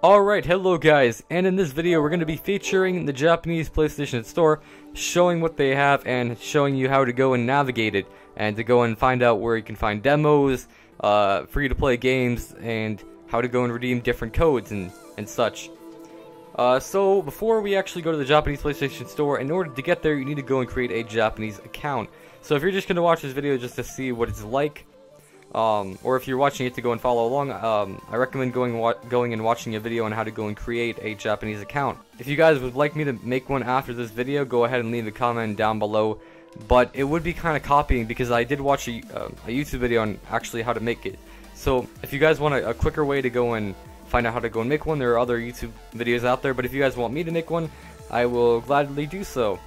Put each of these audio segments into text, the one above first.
Alright, hello guys, and in this video we're going to be featuring the Japanese PlayStation Store, showing what they have and showing you how to go and navigate it, and to go and find out where you can find demos, free to play games, and how to go and redeem different codes and such. So before we actually go to the Japanese PlayStation Store, in order to get there you need to go and create a Japanese account. So if you're just going to watch this video just to see what it's like, or if you're watching it to go and follow along, I recommend going and watching a video on how to go and create a Japanese account. If you guys would like me to make one after this video, go ahead and leave a comment down below. But it would be kind of copying because I did watch a YouTube video on actually how to make it. So if you guys want a quicker way to go and find out how to go and make one, there are other YouTube videos out there. But if you guys want me to make one, I will gladly do so.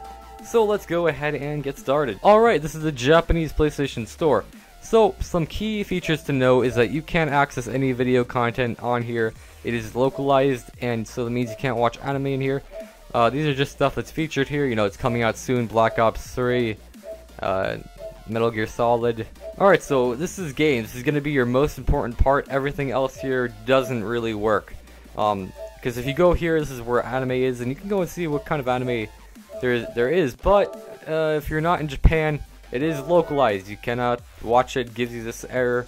So let's go ahead and get started. Alright, this is the Japanese PlayStation Store. So, some key features to know is that you can't access any video content on here. It is localized, and so that means you can't watch anime in here. These are just stuff that's featured here. You know, it's coming out soon. Black Ops 3, Metal Gear Solid. Alright, so this is games. This is going to be your most important part. Everything else here doesn't really work. Because if you go here, this is where anime is, and you can go and see what kind of anime there is. But if you're not in Japan, it is localized. You cannot watch it. Gives you this error,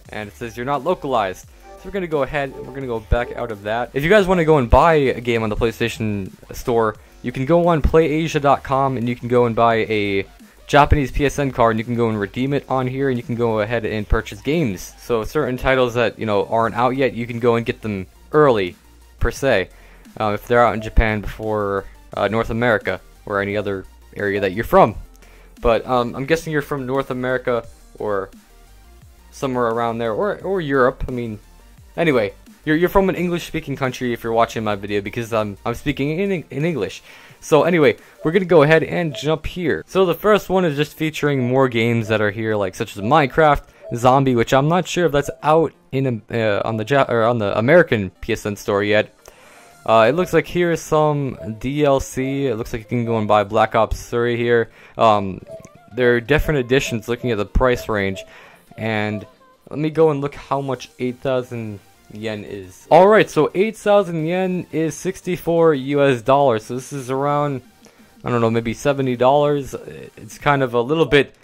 and it says you're not localized. So we're gonna go ahead and we're gonna go back out of that. If you guys want to go and buy a game on the PlayStation Store, you can go on PlayAsia.com and you can go and buy a Japanese PSN card, and you can go and redeem it on here, and you can go ahead and purchase games. So certain titles that aren't out yet, you can go and get them early, per se, if they're out in Japan before North America or any other area that you're from. But I'm guessing you're from North America or somewhere around there, or Europe. I mean, anyway, you're from an English-speaking country if you're watching my video, because I'm speaking in English. So anyway, we're gonna go ahead and jump here. So the first one is just featuring more games that are here, like such as Minecraft, Zombie, which I'm not sure if that's out in on the American PSN store yet. It looks like here is some DLC. It looks like you can go and buy Black Ops 3 here. There are different editions looking at the price range. And let me go and look how much 8,000 yen is. Alright, so 8,000 yen is 64 US dollars. So this is around, I don't know, maybe $70. It's kind of a little bit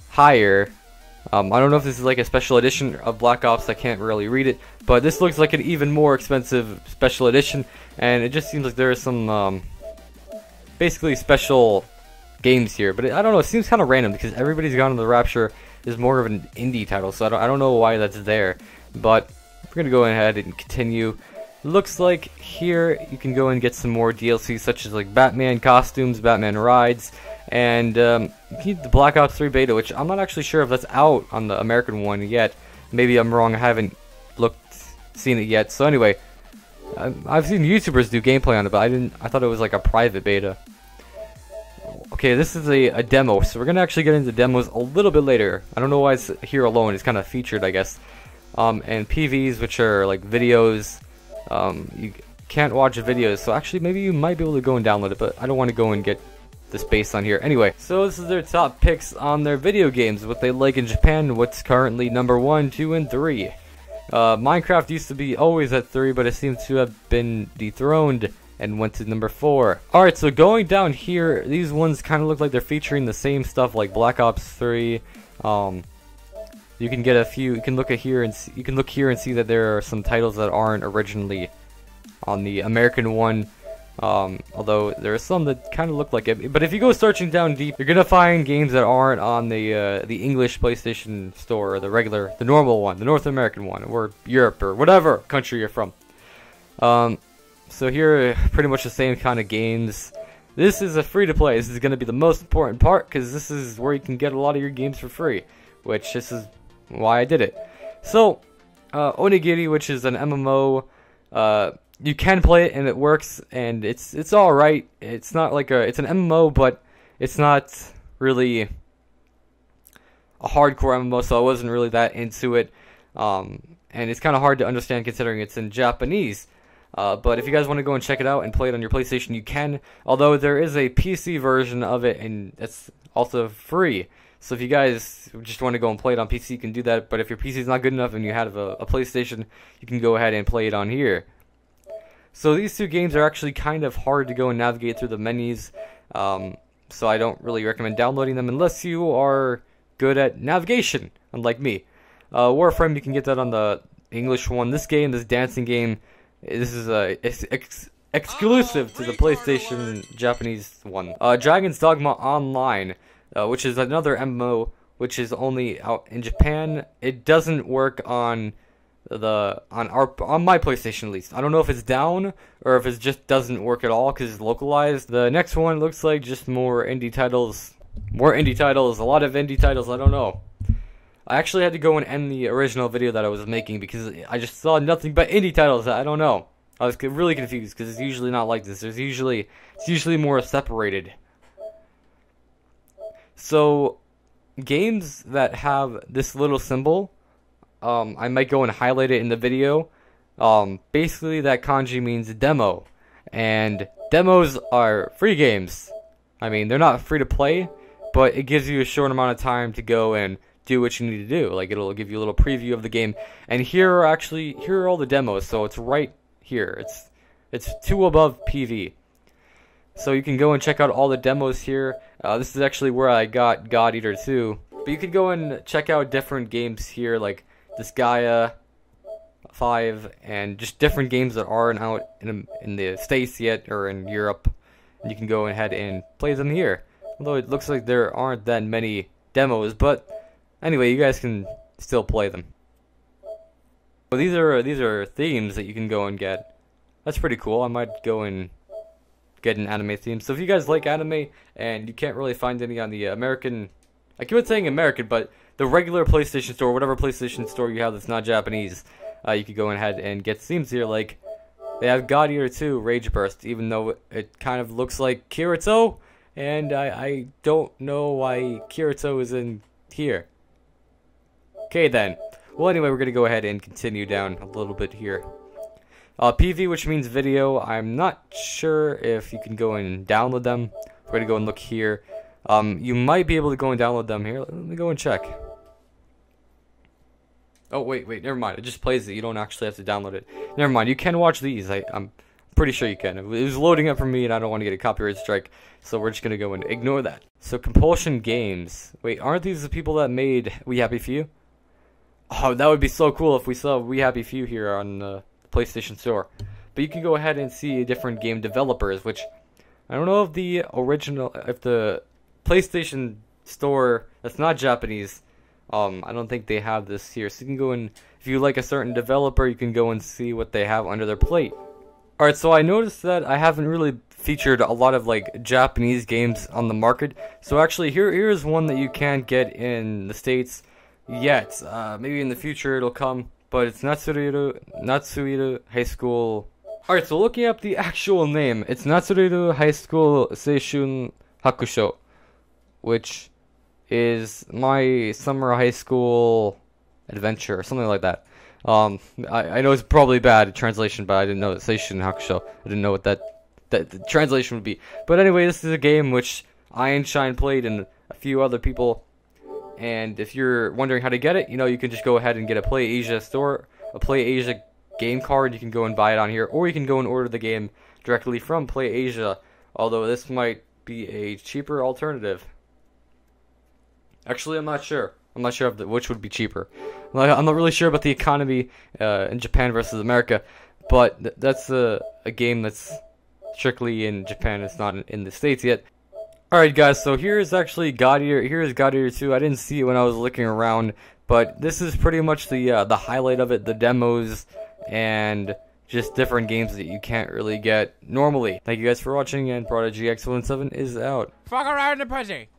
higher. I don't know if this is like a special edition of Black Ops. I can't really read it, but this looks like an even more expensive special edition, and it just seems like there are some basically special games here. But I don't know, it seems kind of random because Everybody's Gone to the Rapture is more of an indie title, so I don't know why that's there. But we're gonna go ahead and continue. Looks like here you can go and get some more DLC, such as like Batman costumes, Batman rides, and the Black Ops 3 beta, which I'm not actually sure if that's out on the American one yet. Maybe I'm wrong, I haven't seen it yet. So anyway, I've seen YouTubers do gameplay on it, but I thought it was like a private beta. Okay, this is a demo, so we're gonna actually get into demos a little bit later. I don't know why it's here alone, it's kind of featured, I guess. And PVs, which are like videos. You can't watch videos, so actually maybe you might be able to go and download it, but I don't want to go and get the space on here. Anyway, so this is their top picks on their video games, what they like in Japan, what's currently number 1, 2, and 3. Minecraft used to be always at 3, but it seems to have been dethroned and went to number 4. Alright, so going down here, these ones kind of look like they're featuring the same stuff like Black Ops 3. You can get a few. You can look at here and you can look here and see that there are some titles that aren't originally on the American one. Although there are some that kind of look like it. But if you go searching down deep, you're gonna find games that aren't on the English PlayStation Store, or the normal one, the North American one, or Europe, or whatever country you're from. So here are pretty much the same kind of games. This is a free-to-play. This is gonna be the most important part because this is where you can get a lot of your games for free. Which this is why I did it. So, Onigiri, which is an MMO, you can play it and it works, and it's all right. It's not like it's an MMO, but it's not really a hardcore MMO, so I wasn't really that into it. And it's kind of hard to understand considering it's in Japanese. But if you guys want to go and check it out and play it on your PlayStation, you can. Although there is a PC version of it, and it's also free. So if you guys just want to go and play it on PC, you can do that. But if your PC is not good enough and you have a PlayStation, you can go ahead and play it on here. So these two games are actually kind of hard to go and navigate through the menus, so I don't really recommend downloading them unless you are good at navigation, unlike me. Warframe, you can get that on the English one. This game, this dancing game, this is exclusive to the PlayStation Japanese one. Dragon's Dogma Online, which is another MMO, which is only out in Japan. It doesn't work on my PlayStation at least. I don't know if it's down or if it just doesn't work at all because it's localized. The next one looks like just more indie titles. More indie titles, a lot of indie titles, I don't know. I actually had to go and end the original video that I was making because I just saw nothing but indie titles. I don't know. I was really confused because it's usually not like this. It's usually more separated. So games that have this little symbol, I might go and highlight it in the video. Basically that kanji means demo, and demos are free games. I mean, they're not free to play, but it gives you a short amount of time to go and do what you need to do. Like, it'll give you a little preview of the game, and here are all the demos. So it's right here. It's 2 above PV. So you can go and check out all the demos here. This is actually where I got God Eater 2. But you can go and check out different games here, like this Gaia 5, and just different games that aren't out in the States yet, or in Europe. And you can go ahead and play them here. Although it looks like there aren't that many demos, but anyway, you guys can still play them. Well, these are themes that you can go and get. That's pretty cool. I might go and get an anime theme. So if you guys like anime and you can't really find any on the American, I keep on saying American, but the regular PlayStation Store, whatever PlayStation Store you have that's not Japanese, you could go ahead and get themes here. Like, they have God Eater 2 Rage Burst, even though it kind of looks like Kirito, and I don't know why Kirito is in here. Okay then. Well, anyway, we're going to go ahead and continue down a little bit here. PV, which means video. I'm not sure if you can go and download them. We're going to go and look here. You might be able to go and download them here. Let me go and check. Oh, wait, never mind. It just plays it. You don't actually have to download it. Never mind. You can watch these. I'm pretty sure you can. It was loading up for me, and I don't want to get a copyright strike, so we're just going to go and ignore that. So, Compulsion Games. Wait, aren't these the people that made We Happy Few? Oh, that would be so cool if we saw We Happy Few here on the PlayStation Store. But you can go ahead and see different game developers, which I don't know if the PlayStation Store that's not Japanese, I don't think they have this here. So you can go and, if you like a certain developer, you can go and see what they have under their plate. Alright, so I noticed that I haven't really featured a lot of like Japanese games on the market. So actually here's one that you can't get in the States yet. Maybe in the future it'll come, but it's Natsuiru High School. Alright, so looking up the actual name, it's Natsuiru High School Seishun Hakusho, which is my summer high school adventure, or something like that. I know it's probably bad translation, but I didn't know that Seishun Hakusho. I didn't know what that the translation would be. But anyway, this is a game which I and Shine played, and a few other people. And if you're wondering how to get it, you can just go ahead and get a Play Asia store, a Play Asia game card. You can go and buy it on here, or you can go and order the game directly from Play Asia. Although this might be a cheaper alternative. Actually, I'm not sure. I'm not sure which would be cheaper. I'm not really sure about the economy in Japan versus America, but that's a game that's strictly in Japan. It's not in the States yet. Alright guys, so here's actually God Eater. Here's God Eater 2. I didn't see it when I was looking around, but this is pretty much the highlight of it, the demos, and just different games that you can't really get normally. Thank you guys for watching, and Prodigy X17 is out. Fuck around the pussy!